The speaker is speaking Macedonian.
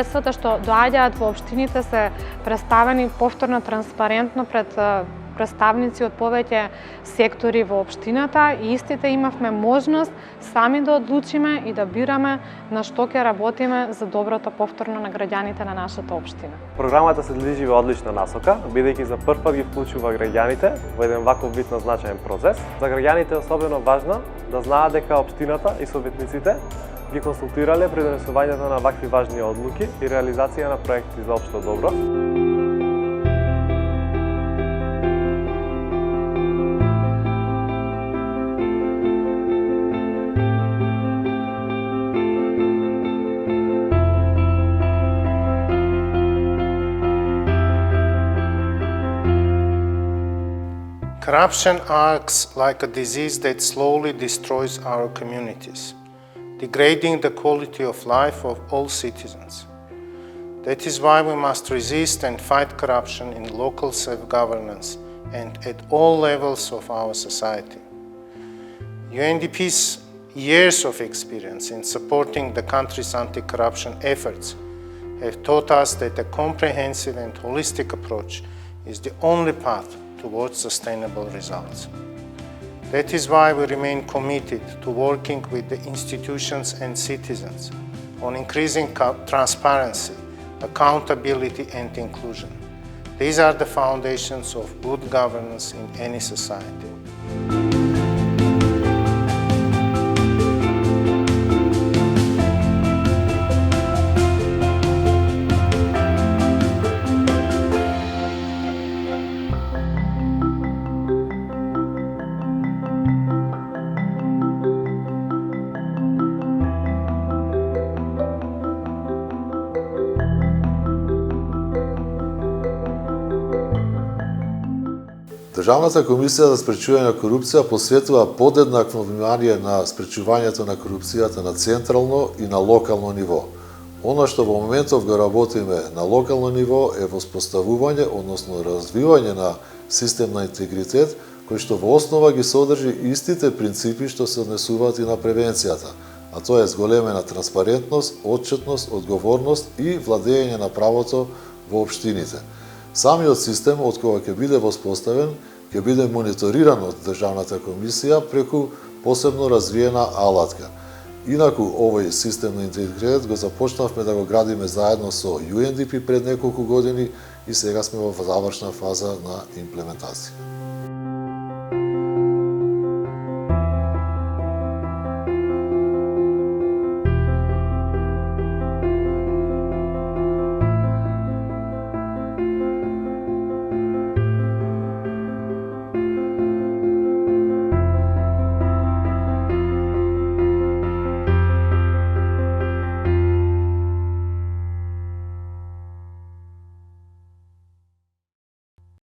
средствата што доаѓаат во општините се представени повторно транспарентно пред представници од повеќе сектори во општината и истите имавме можност сами да одлучиме и да бираме на што ќе работиме за доброто повторно на граѓаните на нашата општина. Програмата се движи во одлична насока, бидејќи за прв пат ги вклучува граѓаните во еден ваков вид на значаен процес. За граѓаните е особено важно да знаат дека општината и советниците ги консултирале при донесувањето на вакви важни одлуки и реализација на проекти за општо добро. Corruption acts like a disease that slowly destroys our communities, degrading the quality of life of all citizens. That is why we must resist and fight corruption in local self-governance and at all levels of our society. UNDP's years of experience in supporting the country's anti-corruption efforts have taught us that a comprehensive and holistic approach is the only path towards sustainable results. That is why we remain committed to working with the institutions and citizens on increasing transparency, accountability and inclusion. These are the foundations of good governance in any society. Државната комисија за спречување на корупција посветува подеднакво внимание на спречувањето на корупцијата на централно и на локално ниво. Она што во моментов го работиме на локално ниво е воспоставување, односно развивање на систем на интегритет, кој што во основа ги содржи истите принципи што се однесуваат и на превенцијата, а тоа е зголемена транспарентност, отчетност, одговорност и владење на правото во општините. Самиот систем, од кога ќе биде воспоставен, ќе биде мониториран од Државната комисија преку посебно развиена алатка. Инаку, овој систем на интегритет го започнавме да го градиме заедно со UNDP пред неколку години и сега сме во завршна фаза на имплементација.